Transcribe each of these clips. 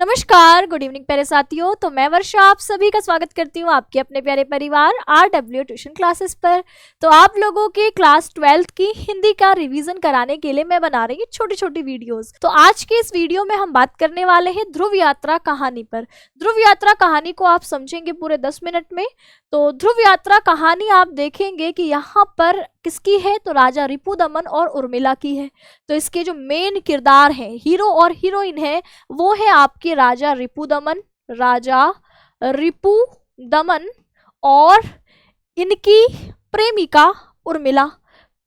नमस्कार, good evening प्यारे साथियों। तो मैं वर्षा आप सभी का स्वागत करती हूँ आपके अपने प्यारे परिवार RW ट्यूशन क्लासेस पर। तो आप लोगों के क्लास 12th की हिंदी का रिवीजन कराने के लिए मैं बना रही हूँ छोटी छोटी वीडियोस। तो आज के इस वीडियो में हम बात करने वाले हैं ध्रुव यात्रा कहानी पर। ध्रुव यात्रा कहानी को आप समझेंगे पूरे 10 मिनट में। तो ध्रुव यात्रा कहानी आप देखेंगे कि यहाँ पर किसकी है, तो राजा रिपुदमन और उर्मिला की है। तो इसके जो मेन किरदार हैं, हीरो और हीरोइन है, वो है आपके राजा रिपुदमन और इनकी प्रेमिका उर्मिला।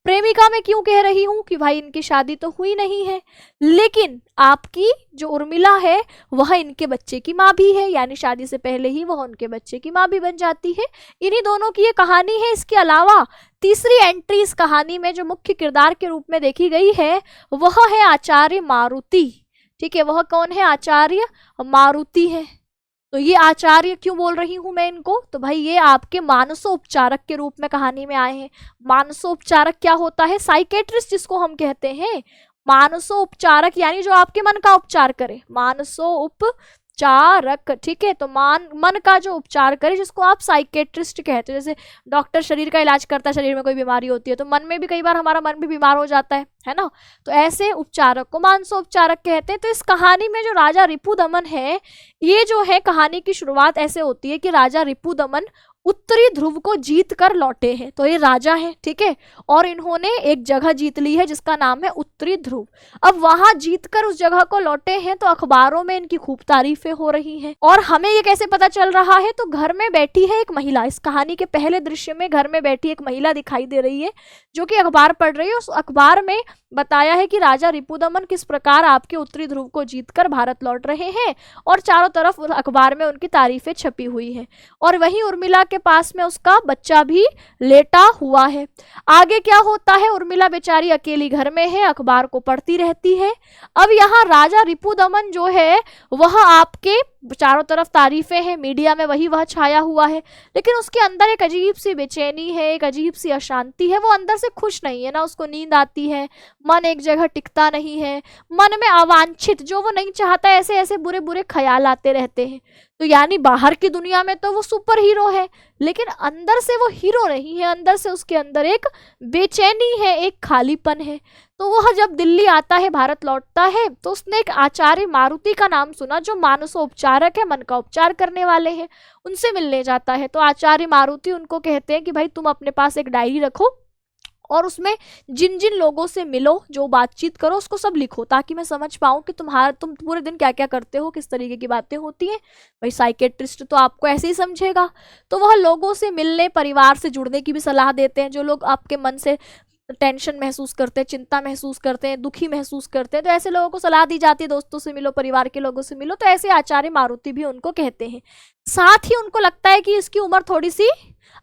प्रेमिका मैं क्यों कह रही हूँ कि भाई इनकी शादी तो हुई नहीं है, लेकिन आपकी जो उर्मिला है वह इनके बच्चे की माँ भी है, यानी शादी से पहले ही वह उनके बच्चे की माँ भी बन जाती है। इन्हीं दोनों की ये कहानी है। इसके अलावा तीसरी एंट्री इस कहानी में जो मुख्य किरदार के रूप में देखी गई है वह है आचार्य मारुति। ठीक है, वह कौन है? आचार्य मारुति है। तो ये आचार्य क्यों बोल रही हूं मैं इनको, तो भाई ये आपके मानसोपचारक के रूप में कहानी में आए हैं। मानसोपचारक क्या होता है? साइकेट्रिस्ट जिसको हम कहते हैं। मानसोपचारक यानी जो आपके मन का उपचार करे, मानसोपचारक। ठीक है, तो मन का जो उपचार करे, जिसको आप साइकेट्रिस्ट कहते हो। जैसे डॉक्टर शरीर का इलाज करता है, शरीर में कोई बीमारी होती है, तो मन में भी कई बार हमारा मन भी बीमार हो जाता है ना। तो ऐसे उपचारक को मानसोपचारक कहते हैं। तो इस कहानी में जो राजा रिपुदमन है, ये जो है कहानी की शुरुआत ऐसे होती है कि राजा रिपुदमन उत्तरी ध्रुव को जीत कर लौटे हैं। तो ये राजा हैं, ठीक है, और इन्होंने एक जगह जीत ली है जिसका नाम है उत्तरी ध्रुव। अब वहां जीतकर उस जगह को लौटे हैं, तो अखबारों में इनकी खूब तारीफें हो रही हैं। और हमें ये कैसे पता चल रहा है? तो घर में बैठी है एक महिला। इस कहानी के पहले दृश्य में घर में बैठी एक महिला दिखाई दे रही है जो कि अखबार पढ़ रही है। उस अखबार में बताया है कि राजा रिपुदमन किस प्रकार आपके उत्तरी ध्रुव को जीतकर भारत लौट रहे हैं, और चारों तरफ अखबार में उनकी तारीफें छपी हुई हैं। और वहीं उर्मिला के पास में उसका बच्चा भी लेटा हुआ है। आगे क्या होता है? उर्मिला बेचारी अकेली घर में है, अखबार को पढ़ती रहती है। अब यहाँ राजा रिपुदमन जो है वह आपके चारों तरफ तारीफें हैं, मीडिया में वह छाया हुआ है, लेकिन उसके अंदर एक अजीब सी बेचैनी है, एक अजीब सी अशांति है। वो अंदर से खुश नहीं है, ना उसको नींद आती है, मन एक जगह टिकता नहीं है, मन में अवांछित, जो वो नहीं चाहता, ऐसे ऐसे बुरे बुरे ख्याल आते रहते हैं। तो यानी बाहर की दुनिया में तो वो सुपर हीरो है, लेकिन अंदर से वो हीरो नहीं है। अंदर से उसके अंदर एक बेचैनी है, एक खालीपन है। तो वह जब दिल्ली आता है, भारत लौटता है, तो उसने एक आचार्य मारुति का नाम सुना जो मानसोपचारक है, मन का उपचार करने वाले हैं। उनसे मिलने जाता है। तो आचार्य मारुति उनको कहते हैं कि भाई तुम अपने पास एक डायरी रखो और उसमें जिन जिन लोगों से मिलो, जो बातचीत करो, उसको सब लिखो, ताकि मैं समझ पाऊँ कि तुम पूरे दिन क्या क्या करते हो, किस तरीके की बातें होती हैं। भाई साइकेट्रिस्ट तो आपको ऐसे ही समझेगा। तो वह लोगों से मिलने, परिवार से जुड़ने की भी सलाह देते हैं। जो लोग आपके मन से टेंशन महसूस करते हैं, चिंता महसूस करते हैं, दुखी महसूस करते हैं, तो ऐसे लोगों को सलाह दी जाती है, दोस्तों से मिलो, परिवार के लोगों से मिलो। तो ऐसे आचार्य मारुति भी उनको कहते हैं। साथ ही उनको लगता है कि इसकी उम्र थोड़ी सी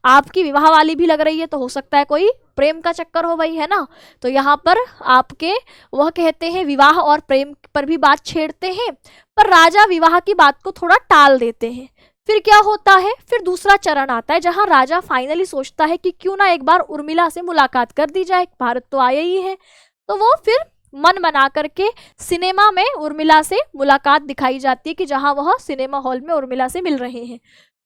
आपकी विवाह वाली भी लग रही है, तो हो सकता है कोई प्रेम का चक्कर हो भाई, है ना। तो यहाँ पर आपके वह कहते हैं, विवाह और प्रेम पर भी बात छेड़ते हैं, पर राजा विवाह की बात को थोड़ा टाल देते हैं। फिर क्या होता है? फिर दूसरा चरण आता है जहां राजा फाइनली सोचता है कि क्यों ना एक बार उर्मिला से मुलाकात कर दी जाए, भारत तो आया ही है। तो वो फिर मन बना करके सिनेमा में उर्मिला से मुलाकात दिखाई जाती है कि जहां वह सिनेमा हॉल में उर्मिला से मिल रहे हैं।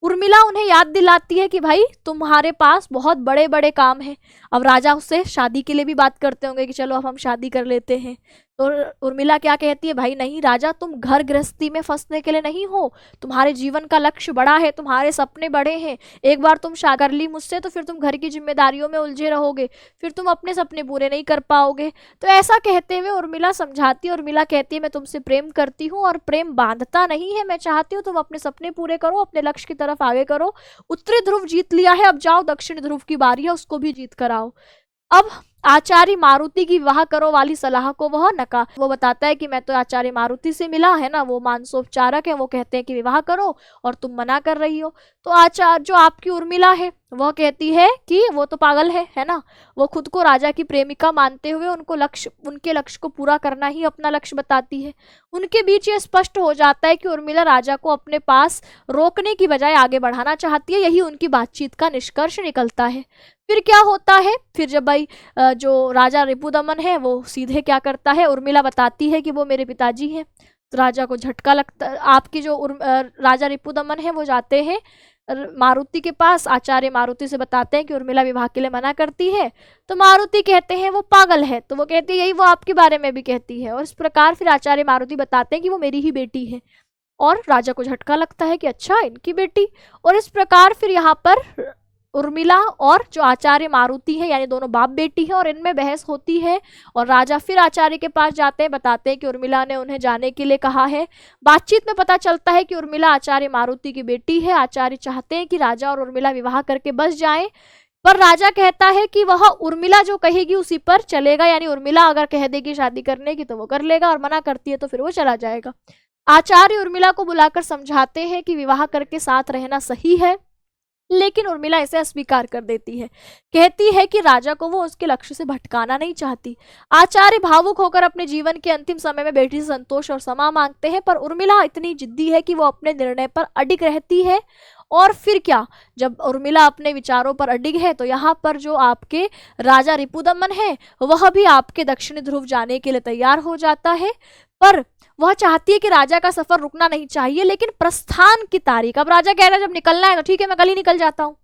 उर्मिला उन्हें याद दिलाती है कि भाई तुम्हारे पास बहुत बड़े बड़े काम हैं। अब राजा उससे शादी के लिए भी बात करते होंगे कि चलो अब हम शादी कर लेते हैं। तो उर्मिला क्या कहती है? भाई नहीं राजा, तुम घर गृहस्थी में फंसने के लिए नहीं हो, तुम्हारे जीवन का लक्ष्य बड़ा है, तुम्हारे सपने बड़े हैं। एक बार तुम शादी कर ली मुझसे तो फिर तुम घर की जिम्मेदारियों में उलझे रहोगे, फिर तुम अपने सपने पूरे नहीं कर पाओगे। तो ऐसा कहते हुए उर्मिला समझाती है। उर्मिला कहती है मैं तुमसे प्रेम करती हूँ, और प्रेम बांधता नहीं है, मैं चाहती हूँ तुम अपने सपने पूरे करो, अपने लक्ष्य की तरफ आगे करो। उत्तरी ध्रुव जीत लिया है, अब जाओ दक्षिण ध्रुव की बारी है, उसको भी जीत कर आओ। अब आचार्य मारुति की विवाह करो वाली सलाह को वह वो बताता है कि मैं तो आचार्य मारुति से मिला है ना, वो मानसोपचारक है, वो कहते हैं कि विवाह करो और तुम मना कर रही हो। तो आचार्य जो आपकी उर्मिला है वह कहती है कि वो तो पागल है ना। वो खुद को राजा की प्रेमिका मानते हुए उनके लक्ष्य को पूरा करना ही अपना लक्ष्य बताती है। उनके बीच ये स्पष्ट हो जाता है कि उर्मिला राजा को अपने पास रोकने की बजाय आगे बढ़ाना चाहती है। यही उनकी बातचीत का निष्कर्ष निकलता है। फिर क्या होता है? फिर जब भाई जो राजा रिपुदमन है वो सीधे क्या करता है, उर्मिला बताती है कि वो मेरे पिताजी हैं। राजा को झटका लगता, आपकी जो राजा रिपुदमन है वो जाते हैं मारुति के पास। आचार्य मारुति से बताते हैं कि उर्मिला विवाह के लिए मना करती है। तो मारुति कहते हैं वो पागल है, तो वो कहती है यही वो आपके बारे में भी कहती है। और इस प्रकार फिर आचार्य मारुति बताते हैं कि वो मेरी ही बेटी है। और राजा को झटका लगता है कि अच्छा इनकी बेटी। और इस प्रकार फिर यहाँ पर उर्मिला और जो आचार्य मारुति है यानी दोनों बाप बेटी है और इनमें बहस होती है। और राजा फिर आचार्य के पास जाते हैं, बताते हैं कि उर्मिला ने उन्हें जाने के लिए कहा है। बातचीत में पता चलता है कि उर्मिला आचार्य मारुति की बेटी है। आचार्य चाहते हैं कि राजा और उर्मिला विवाह करके बस जाएं, पर राजा कहता है कि वह उर्मिला जो कहेगी उसी पर चलेगा, यानी उर्मिला अगर कह देगी शादी करने की तो वो कर लेगा, और मना करती है तो फिर वो चला जाएगा। आचार्य उर्मिला को बुलाकर समझाते हैं कि विवाह करके साथ रहना सही है, लेकिन उर्मिला इसे अस्वीकार कर देती है। कहती है कि राजा को वो उसके लक्ष्य से भटकाना नहीं चाहती। आचार्य भावुक होकर अपने जीवन के अंतिम समय में बेटी से संतोष और क्षमा मांगते हैं, पर उर्मिला इतनी जिद्दी है कि वो अपने निर्णय पर अडिग रहती है। और फिर क्या, जब उर्मिला अपने विचारों पर अडिग है तो यहाँ पर जो आपके राजा रिपुदमन है वह भी आपके दक्षिणी ध्रुव जाने के लिए तैयार हो जाता है। पर वह चाहती है कि राजा का सफर रुकना नहीं चाहिए, लेकिन प्रस्थान की तारीख, अब राजा कह रहा है जब निकलना है तो ठीक है मैं कल ही निकल जाता हूँ।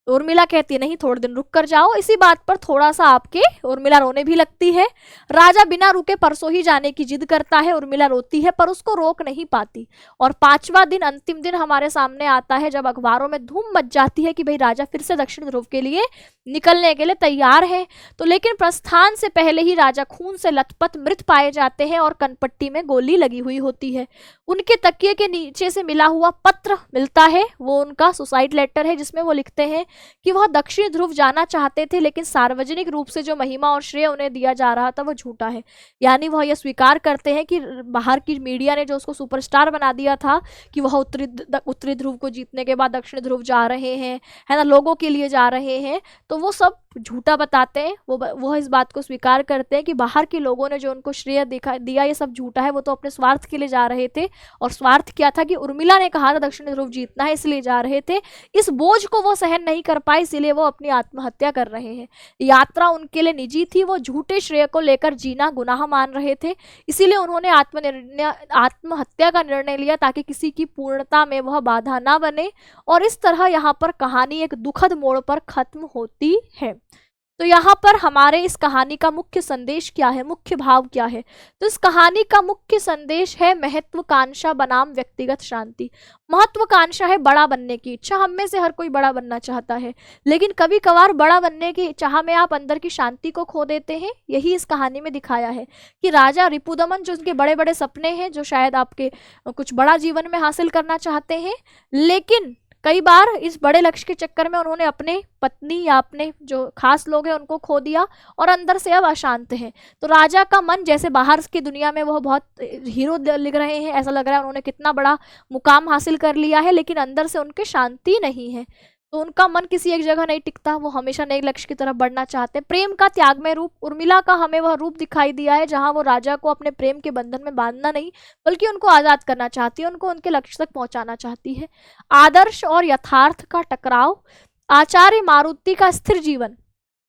तो उर्मिला कहती है नहीं थोड़े दिन रुक कर जाओ। इसी बात पर थोड़ा सा आपके उर्मिला रोने भी लगती है। राजा बिना रुके परसों ही जाने की जिद करता है। उर्मिला रोती है पर उसको रोक नहीं पाती। और 5वां दिन अंतिम दिन हमारे सामने आता है जब अखबारों में धूम मच जाती है कि भाई राजा फिर से दक्षिण ध्रुव के लिए निकलने के लिए तैयार है। तो लेकिन प्रस्थान से पहले ही राजा खून से लथपथ मृत पाए जाते हैं और कनपट्टी में गोली लगी हुई होती है। उनके तकिए के नीचे से मिला हुआ पत्र मिलता है, वो उनका सुसाइड लेटर है, जिसमें वो लिखते हैं कि वह दक्षिण ध्रुव जाना चाहते थे, लेकिन सार्वजनिक रूप से जो महिमा और श्रेय उन्हें दिया जा रहा था वो झूठा है। यानी वह यह स्वीकार करते हैं कि बाहर की मीडिया ने जो उसको सुपरस्टार बना दिया था कि वह उत्तरी ध्रुव को जीतने के बाद दक्षिण ध्रुव जा रहे हैं, है ना, लोगों के लिए जा रहे हैं, तो वो सब झूठा बताते हैं। वो इस बात को स्वीकार करते हैं कि बाहर के लोगों ने जो उनको श्रेय दिया ये सब झूठा है, वो तो अपने स्वार्थ के लिए जा रहे थे। और स्वार्थ क्या था कि उर्मिला ने कहा था दक्षिण ध्रुव जीतना है इसलिए जा रहे थे। इस बोझ को वो सहन नहीं कर पाए, इसीलिए वो अपनी आत्महत्या कर रहे हैं। यात्रा उनके लिए निजी थी, वो झूठे श्रेय को लेकर जीना गुनाह मान रहे थे, इसीलिए उन्होंने आत्महत्या का निर्णय लिया ताकि किसी की पूर्णता में वह बाधा ना बने। और इस तरह यहाँ पर कहानी एक दुखद मोड़ पर खत्म होती है। तो यहाँ पर हमारे इस कहानी का मुख्य संदेश क्या है, मुख्य भाव क्या है? तो इस कहानी का मुख्य संदेश है महत्वाकांक्षा बनाम व्यक्तिगत शांति। महत्वाकांक्षा है बड़ा बनने की इच्छा, हम में से हर कोई बड़ा बनना चाहता है, लेकिन कभी कभार बड़ा बनने की चाह में आप अंदर की शांति को खो देते हैं। यही इस कहानी में दिखाया है कि राजा रिपुदमन जो उनके बड़े बड़े सपने हैं, जो शायद आपके कुछ बड़ा जीवन में हासिल करना चाहते हैं, लेकिन कई बार इस बड़े लक्ष्य के चक्कर में उन्होंने अपने पत्नी या अपने जो खास लोग हैं उनको खो दिया और अंदर से अब अशांत हैं। तो राजा का मन जैसे बाहर की दुनिया में वह बहुत हीरो लिख रहे हैं, ऐसा लग रहा है उन्होंने कितना बड़ा मुकाम हासिल कर लिया है, लेकिन अंदर से उनके शांति नहीं है। तो उनका मन किसी एक जगह नहीं टिकता, वो हमेशा नए लक्ष्य की तरफ बढ़ना चाहते हैं। प्रेम का त्यागमय रूप उर्मिला का हमें वह रूप दिखाई दिया है जहां वो राजा को अपने प्रेम के बंधन में बांधना नहीं बल्कि उनको आजाद करना चाहती है, उनको उनके लक्ष्य तक पहुंचाना चाहती है। आदर्श और यथार्थ का टकराव। आचार्य मारुति का स्थिर जीवन।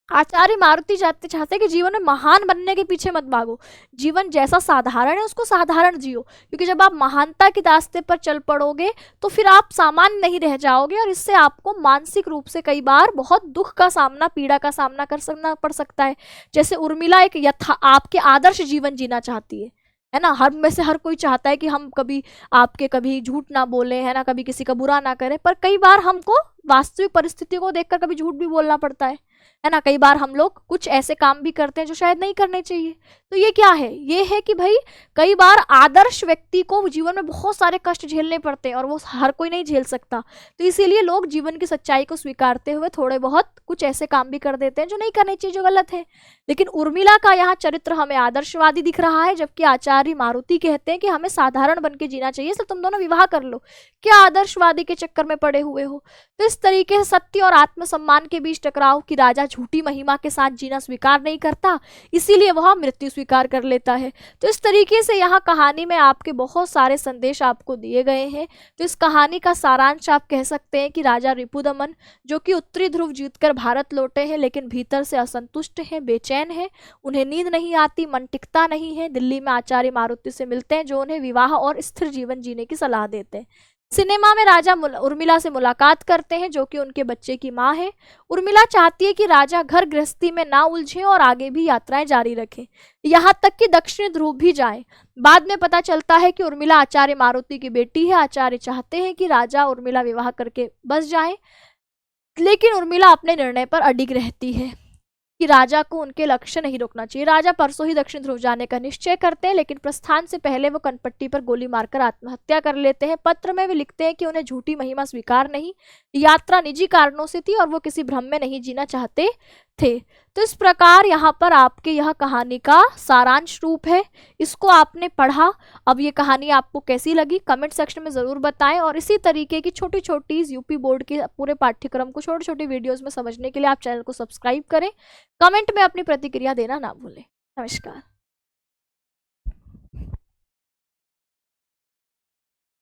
आचार्य मारुति चाहते कि जीवन में महान बनने के पीछे मत भागो, जीवन जैसा साधारण है उसको साधारण जियो, क्योंकि जब आप महानता के रास्ते पर चल पड़ोगे तो फिर आप सामान्य नहीं रह जाओगे और इससे आपको मानसिक रूप से कई बार बहुत दुख का सामना, पीड़ा का सामना करना पड़ सकता है। जैसे उर्मिला एक आपके आदर्श जीवन जीना चाहती है ना, हर में से हर कोई चाहता है कि हम कभी झूठ ना बोले, है ना, कभी किसी का बुरा ना करें, पर कई बार हमको वास्तविक परिस्थिति को देखकर कभी झूठ भी बोलना पड़ता है ना। कई बार हम लोग कुछ ऐसे काम भी करते हैं जो शायद नहीं करने चाहिए। तो ये क्या है, ये है कि भाई कई बार आदर्श व्यक्ति को जीवन में बहुत सारे कष्ट झेलने पड़ते हैं और वो हर कोई नहीं झेल सकता। तो इसीलिए लोग जीवन की सच्चाई को स्वीकारते हुए थोड़े बहुत कुछ ऐसे काम भी कर देते हैं जो नहीं करने चाहिए, जो गलत है। लेकिन उर्मिला का यहाँ चरित्र हमें आदर्शवादी दिख रहा है, जबकि आचार्य मारुति कहते हैं कि हमें साधारण बन के जीना चाहिए, तो तुम दोनों विवाह कर लो, क्या आदर्शवादी के चक्कर में पड़े हुए हो। तो इस तरीके से सत्य और आत्मसम्मान के बीच टकराव की राजा झूठी महिमा के साथ जीना स्वीकार नहीं करता, इसीलिए वह मृत्यु स्वीकार कर लेता है। तो इस तरीके से यहाँ कहानी में आपके बहुत सारे संदेश आपको दिए गए हैं। तो इस कहानी का सारांश आप कह सकते हैं कि राजा रिपुदमन जो कि उत्तरी ध्रुव जीतकर भारत लौटे हैं, लेकिन भीतर से असंतुष्ट हैं, बेचैन हैं, उन्हें नींद नहीं आती, मन टिकता नहीं है। दिल्ली में आचार्य मारुति से मिलते हैं जो उन्हें विवाह और स्थिर जीवन जीने की सलाह देते हैं। सिनेमा में राजा उर्मिला से मुलाकात करते हैं जो कि उनके बच्चे की माँ है। उर्मिला चाहती है कि राजा घर गृहस्थी में ना उलझें और आगे भी यात्राएं जारी रखें, यहाँ तक कि दक्षिण ध्रुव भी जाएं। बाद में पता चलता है कि उर्मिला आचार्य मारुति की बेटी है। आचार्य चाहते हैं कि राजा उर्मिला विवाह करके बस जाएं, लेकिन उर्मिला अपने निर्णय पर अडिग रहती है कि राजा को उनके लक्ष्य नहीं रोकना चाहिए। राजा परसों ही दक्षिण ध्रुव जाने का निश्चय करते हैं, लेकिन प्रस्थान से पहले वो कनपट्टी पर गोली मारकर आत्महत्या कर लेते हैं। पत्र में वे लिखते हैं कि उन्हें झूठी महिमा स्वीकार नहीं, यात्रा निजी कारणों से थी और वो किसी भ्रम में नहीं जीना चाहते थे। तो इस प्रकार यहाँ पर आपके यह कहानी का सारांश रूप है। इसको आपने पढ़ा, अब ये कहानी आपको कैसी लगी कमेंट सेक्शन में ज़रूर बताएं। और इसी तरीके की छोटी छोटी यूपी बोर्ड के पूरे पाठ्यक्रम को छोटी छोटी वीडियोज़ में समझने के लिए आप चैनल को सब्सक्राइब करें। कमेंट में अपनी प्रतिक्रिया देना ना भूलें। नमस्कार।